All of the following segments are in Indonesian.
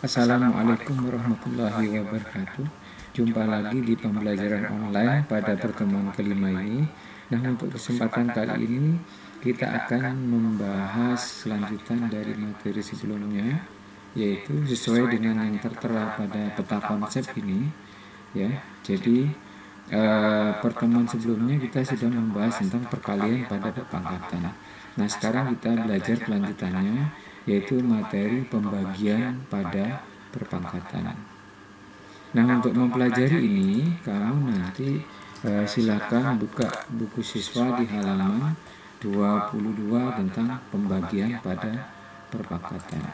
Assalamualaikum warahmatullahi wabarakatuh. Jumpa lagi di pembelajaran online pada pertemuan kelima ini. Nah, untuk kesempatan kali ini kita akan membahas kelanjutan dari materi sebelumnya, yaitu sesuai dengan yang tertera pada peta konsep ini. Ya, jadi pertemuan sebelumnya kita sudah membahas tentang perkalian pada perpangkatan. Nah, sekarang kita belajar kelanjutannya, yaitu materi pembagian pada perpangkatan. Nah, untuk mempelajari ini, kamu nanti silakan buka buku siswa di halaman 22 tentang pembagian pada perpangkatan.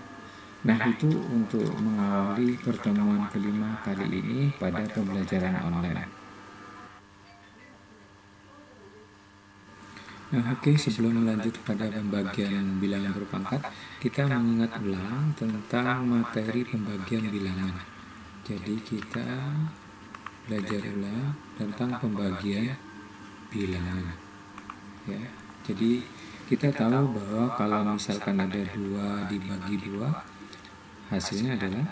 Nah, itu untuk mengawali pertemuan kelima kali ini pada pembelajaran online. Nah, oke, sebelum lanjut pada pembagian bilangan berpangkat, kita mengingat ulang tentang materi pembagian bilangan. Jadi kita belajar ulang tentang pembagian bilangan. Ya, jadi kita tahu bahwa kalau misalkan ada 2 dibagi 2, hasilnya adalah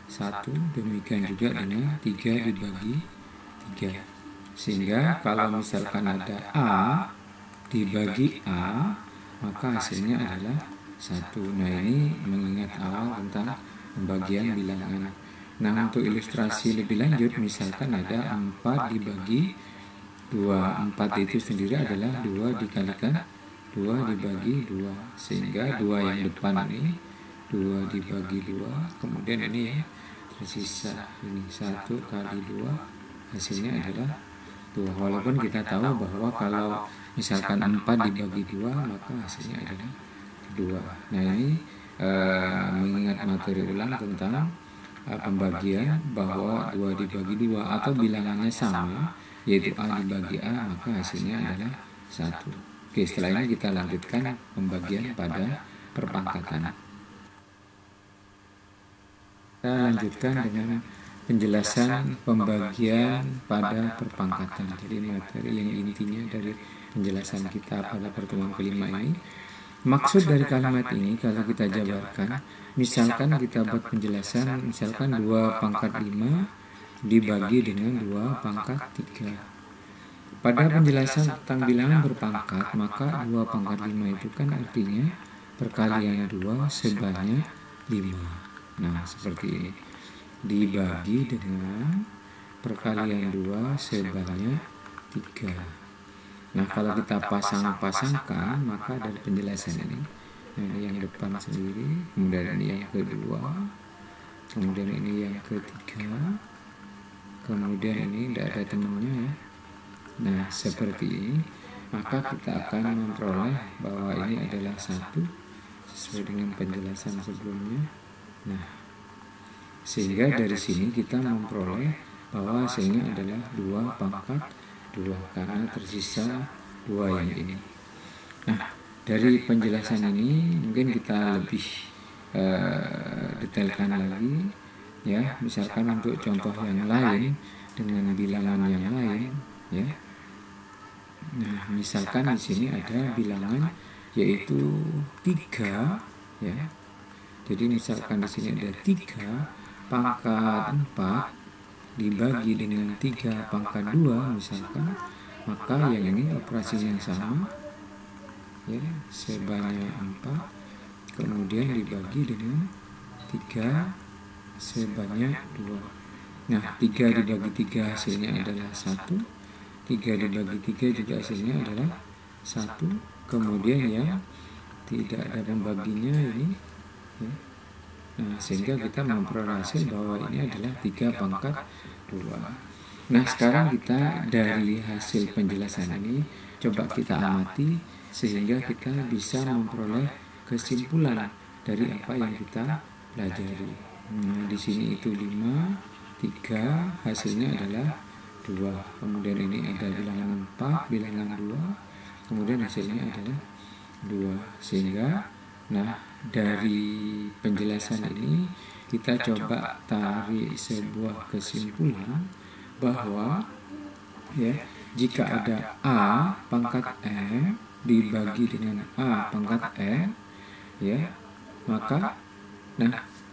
1, demikian juga dengan 3 dibagi 3. Sehingga kalau misalkan ada A dibagi A, maka hasilnya adalah 1. Nah, ini mengingat awal tentang pembagian bilangan. Nah, untuk ilustrasi lebih lanjut, misalkan ada 4 dibagi 2. 4 itu sendiri adalah 2 dikalikan 2 dibagi 2. Sehingga 2 yang depan ini 2 dibagi 2. Kemudian ini ya, tersisa ini 1 kali 2, hasilnya adalah 2. Walaupun kita tahu bahwa kalau misalkan 4 dibagi 2, maka hasilnya adalah 2. Nah, ini mengingat materi ulang tentang pembagian bahwa 2 dibagi 2 atau bilangannya sama, yaitu A dibagi A, maka hasilnya adalah 1. Oke, setelah ini kita lanjutkan pembagian pada perpangkatan. Kita lanjutkan dengan penjelasan pembagian pada perpangkatan. Jadi materi yang intinya dari penjelasan kita pada pertemuan kelima ini, maksud dari kalimat ini kalau kita jabarkan, misalkan kita buat penjelasan, misalkan 2 pangkat 5 dibagi dengan 2 pangkat 3. Pada penjelasan tentang bilangan berpangkat, maka 2 pangkat 5 itu kan artinya perkalian 2 sebanyak 5. Nah, seperti ini. Dibagi dengan perkalian 2 sebanyak 3. Nah, kalau kita pasang-pasangkan, maka dari penjelasan ini, nah, ini yang depan sendiri, kemudian ini yang kedua, kemudian ini yang ketiga, kemudian ini tidak ada temannya ya. Nah, seperti ini, maka kita akan memperoleh bahwa ini adalah 1 sesuai dengan penjelasan sebelumnya. Nah, sehingga dari sini kita memperoleh bahwa hasilnya adalah 2 pangkat 2 karena tersisa 2 yang ini. Nah, dari penjelasan ini mungkin kita lebih detailkan lagi ya, misalkan untuk contoh yang lain dengan bilangan yang lain ya. Nah, misalkan di sini ada bilangan yaitu 3 ya. Jadi misalkan di sini ada 3 pangkat 4 dibagi dengan 3 pangkat 2 misalkan, maka yang ini operasinya sama ya, sebanyak 4 kemudian dibagi dengan 3 sebanyak 2. Nah, 3 dibagi 3 hasilnya adalah 1, 3 dibagi 3 juga hasilnya adalah 1, kemudian yang tidak ada pembaginya ini ya. Nah, sehingga kita memperoleh hasil bahwa ini adalah 3 pangkat 2. Nah, sekarang kita dari hasil penjelasan ini coba kita amati sehingga kita bisa memperoleh kesimpulan dari apa yang kita pelajari. Nah, di sini itu 5, 3, hasilnya adalah 2. Kemudian ini ada bilangan 4, bilangan 2, kemudian hasilnya adalah 2. Sehingga dari penjelasan ini kita coba tarik sebuah kesimpulan bahwa ya, jika ada A pangkat M dibagi dengan A pangkat M ya, maka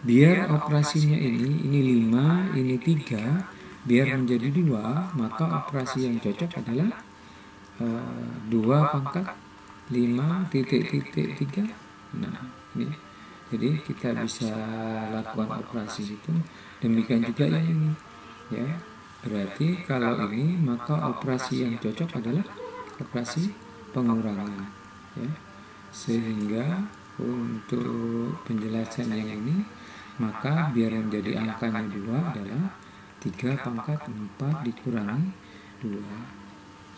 biar operasinya ini 5, ini 3, biar menjadi 2, maka operasi yang cocok adalah 2 pangkat 5 titik 3. Nah, ini. Jadi kita bisa lakukan operasi itu. Demikian juga yang ini. Ya. Berarti kalau ini maka operasi yang cocok adalah operasi pengurangan. Ya. Sehingga untuk penjelasan yang ini, maka biar menjadi angkanya 2 adalah 3 pangkat 4 dikurangi 2.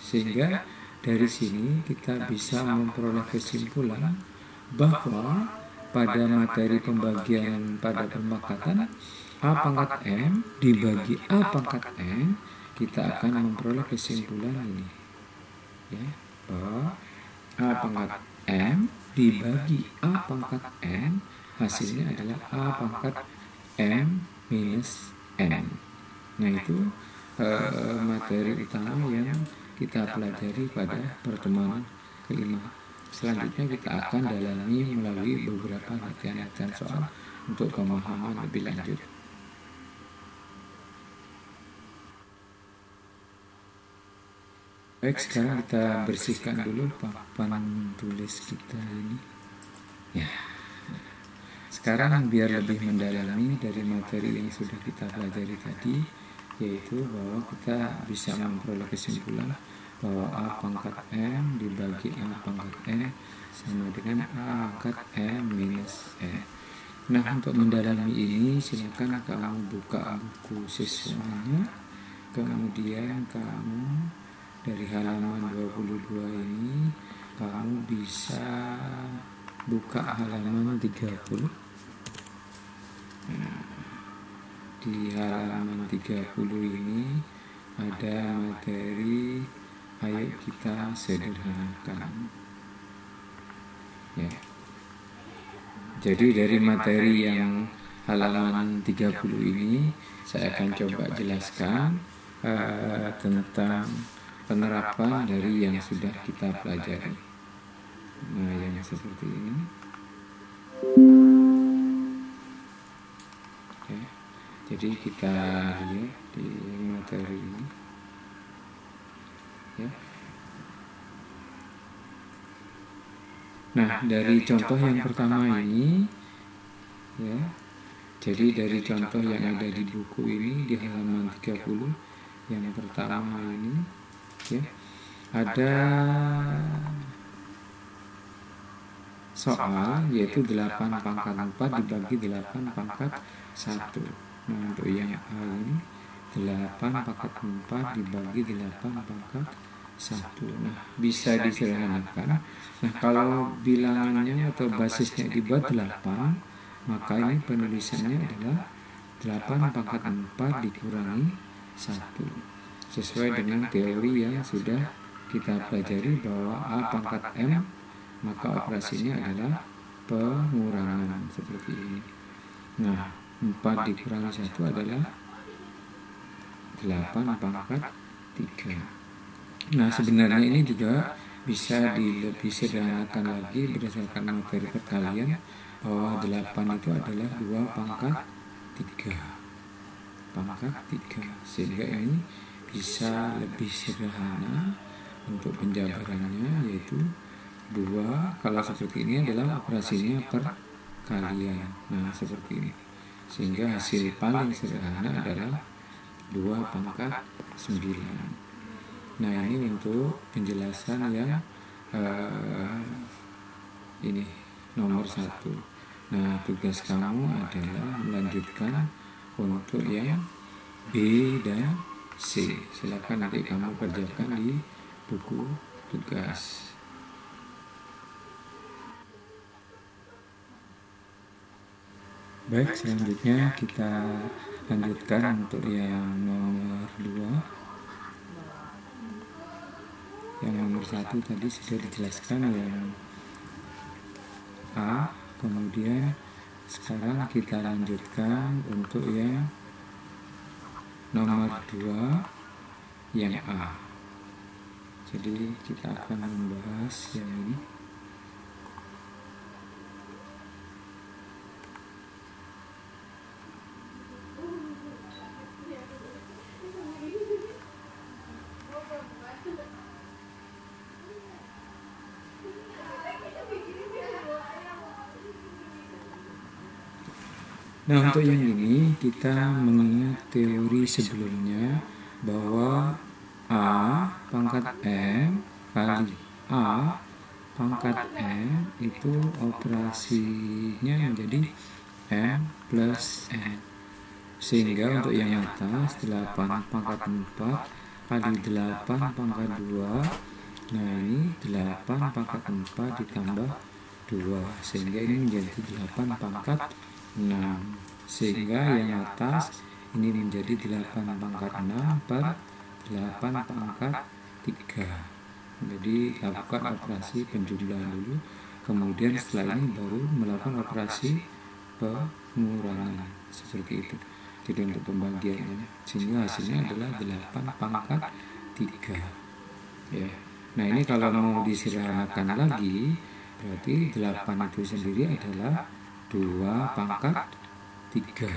Sehingga dari sini kita bisa memperoleh kesimpulan bahwa pada materi pembagian pada perpangkatan A pangkat M dibagi A pangkat N, kita akan memperoleh kesimpulan ini. Ya, bahwa A pangkat M dibagi A pangkat N, hasilnya adalah A pangkat M minus N. Nah, itu materi utama yang kita pelajari pada pertemuan kelima. Selanjutnya kita akan dalami melalui beberapa latihan-latihan soal untuk pemahaman lebih lanjut. Baik, sekarang kita bersihkan dulu papan tulis kita ini. Ya. Sekarang biar lebih mendalami dari materi yang sudah kita pelajari tadi, yaitu bahwa kita bisa memperoleh kesimpulan bahwa A pangkat M dibagi A pangkat N sama dengan A pangkat M minus N. Nah, untuk mendalami ini silakan kamu buka buku siswanya, kemudian kamu dari halaman 22 ini kamu bisa buka halaman 30. Nah, di halaman 30 ini ada materi ayo kita sederhanakan. Ya. Jadi dari materi yang halaman 30 ini saya akan coba jelaskan tentang penerapan dari yang sudah kita pelajari. Nah, yang seperti ini. Oke. Jadi kita lihat di materi ini. Ya. Nah, dari contoh yang pertama ini, ya. Jadi dari contoh yang ada di buku ini di halaman 30 yang pertama ini, ya, ada soal yaitu 8 pangkat 4 dibagi 8 pangkat 1. Nah, untuk yang A ini 8 pangkat 4 dibagi 8 pangkat 1. Nah, bisa disederhanakan. Nah, kalau bilangannya atau basisnya dibuat 8, maka ini penulisannya adalah 8 pangkat 4 dikurangi 1. Sesuai dengan teori yang sudah kita pelajari bahwa A pangkat M, maka operasinya adalah pengurangan seperti ini. Nah, 4 dikurangi 1 adalah 8 pangkat 3. Nah, sebenarnya ini juga bisa lebih sederhanakan lagi berdasarkan materi perkalian bahwa 8 itu adalah 2 pangkat 3. Pangkat 3. Sehingga ini bisa lebih sederhana untuk penjabarannya, yaitu 2 kalau seperti ini adalah operasinya perkalian. Nah, seperti ini. Sehingga hasil paling sederhana adalah 2 pangkat 9. Nah, ini untuk penjelasan yang ini nomor 1. Nah, tugas kamu adalah melanjutkan untuk yang B dan C. Silakan nanti kamu kerjakan di buku tugas. Baik, selanjutnya kita lanjutkan untuk yang nomor 2. Yang nomor 1 tadi sudah dijelaskan yang A, kemudian sekarang kita lanjutkan untuk yang nomor 2 yang A. Jadi kita akan membahas yang ini. Nah, untuk yang ini kita mengingat teori sebelumnya bahwa A pangkat M kali A pangkat M itu operasinya menjadi M plus N. Sehingga untuk yang atas 8 pangkat 4 kali 8 pangkat 2. Nah, ini 8 pangkat 4 ditambah 2. Sehingga ini menjadi 8 pangkat 6. Sehingga yang atas ini menjadi 8 pangkat 6 per 8 pangkat 3. Jadi lakukan operasi penjumlahan dulu, kemudian setelah ini baru melakukan operasi pengurangan seperti itu. Jadi untuk pembagiannya, sehingga hasilnya adalah 8 pangkat 3 ya. Nah, ini kalau mau disederhanakan lagi, berarti 8 itu sendiri adalah 2 pangkat 3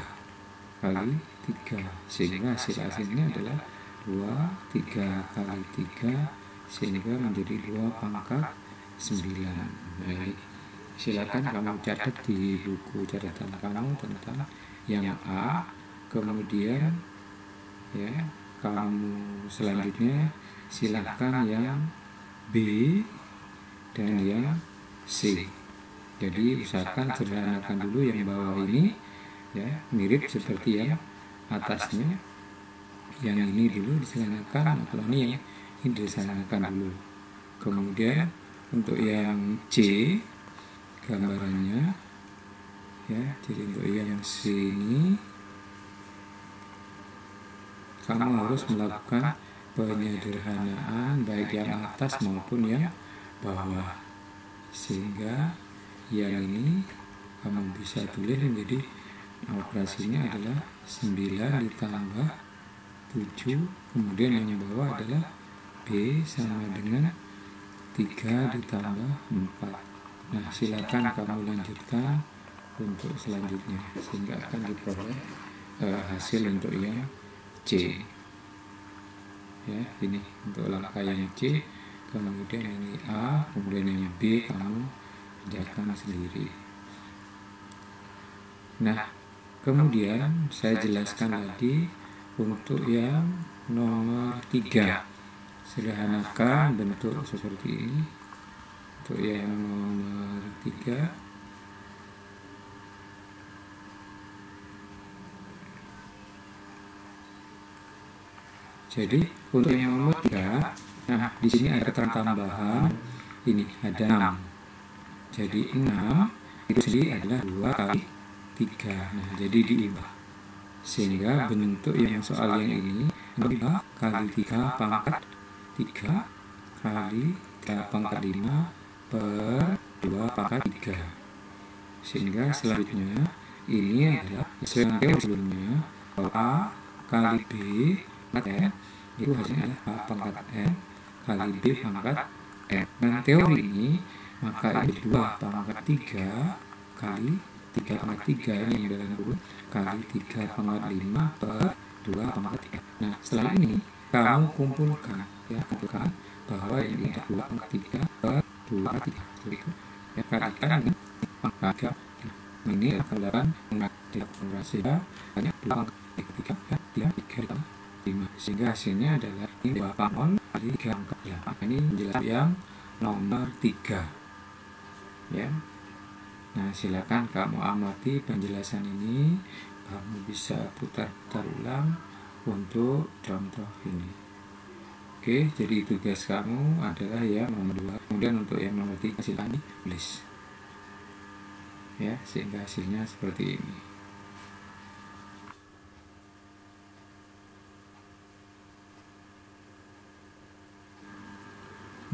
kali 3, sehingga hasilnya adalah 2, 3 kali 3, sehingga menjadi 2 pangkat 9. Nah, ini silakan kamu catat di buku catatan kamu tentang yang A. Kemudian ya, kamu selanjutnya silahkan yang B dan yang C. Jadi usahakan sederhanakan dulu yang bawah ini ya, mirip seperti yang atasnya. Yang ini dulu disederhanakan, kalau ini disederhanakan dulu. Kemudian untuk yang C gambarannya ya, jadi untuk yang C ini kamu harus melakukan penyederhanaan baik yang atas maupun yang bawah, sehingga yang ini kamu bisa tulis menjadi operasinya adalah 9 ditambah 7, kemudian yang bawah adalah B sama dengan 3 ditambah 4. Nah, silakan kamu lanjutkan untuk selanjutnya sehingga akan diperoleh hasil untuk yang C ya. Ini untuk langkah yang C, kemudian ini A, kemudian yang B kamu kerjakan sendiri. Nah, kemudian saya jelaskan lagi untuk yang nomor 3. Sederhanakan bentuk seperti ini. Untuk yang nomor 3, jadi untuk yang nomor 3, nah di sini ada keterangan tambahan, ini ada 6. Jadi 6 itu sendiri adalah 2 kali 3. Nah, jadi diubah. Sehingga bentuk yang soal yang ini 2 kali 3 pangkat 3 kali 3 pangkat 5 per 2 pangkat 3. Sehingga selanjutnya ini adalah sesuai dengan teori sebelumnya, bahwa A kali B pangkat N itu hasilnya adalah A pangkat N kali B pangkat N. Dan teori ini maka ini 2 pangkat 3 kali 3 pangkat 3 ini yang dalam kurung kali 3 pangkat 5 per 2 pangkat 3. Nah, setelah ini kamu kumpulkan ya, kumpulkan bahwa ini ada 2 pangkat 3 per 2 pangkat 3 seperti itu ya, kalikan dengan pangkat 3. Ini adalah pengurasi ya, hanya 2 pangkat 3 dan 3 5, sehingga hasilnya adalah ini 2 pangkat kali 3 pangkat 8. Ini menjelaskan yang nomor 3 ya. Nah, silakan kamu amati penjelasan ini, kamu bisa putar-putar ulang untuk contoh ini. Oke, jadi tugas kamu adalah yang nomor 2. Kemudian untuk yang nomor 3 silakan ditulis ya, sehingga hasilnya seperti ini.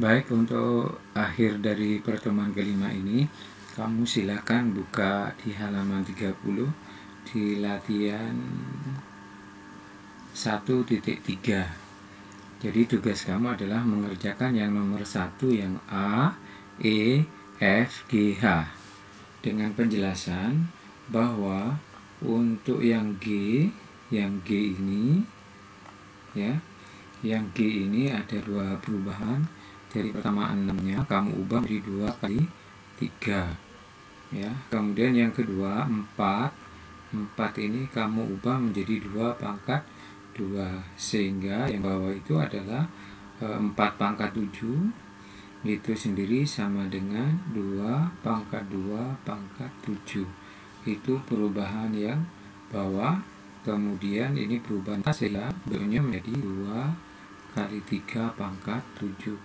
Baik, untuk akhir dari pertemuan kelima ini, kamu silakan buka di halaman 30 di latihan 1.3. Jadi tugas kamu adalah mengerjakan yang nomor 1, yang A, E, F, G, H, dengan penjelasan bahwa untuk yang G ini ya, yang G ini ada 2 perubahan. Dari pertama 6-nya kamu ubah menjadi 2 kali 3 ya. Kemudian yang kedua 4 4 ini kamu ubah menjadi 2 pangkat 2, sehingga yang bawah itu adalah 4 pangkat 7 itu sendiri sama dengan 2 pangkat 2 pangkat 7. Itu perubahan yang bawah. Kemudian ini perubahan sehingga bentuknya menjadi 2 kali 3 pangkat 7.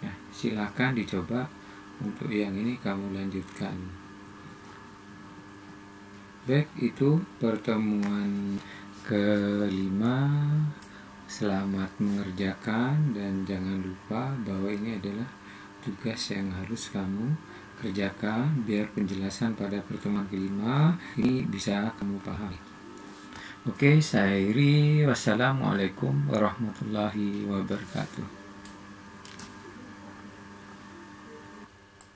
Nah, silakan dicoba. Untuk yang ini kamu lanjutkan. Baik, itu pertemuan kelima. Selamat mengerjakan dan jangan lupa bahwa ini adalah tugas yang harus kamu kerjakan biar penjelasan pada pertemuan kelima ini bisa kamu pahami. Oke, saya akhiri. Wassalamualaikum warahmatullahi wabarakatuh.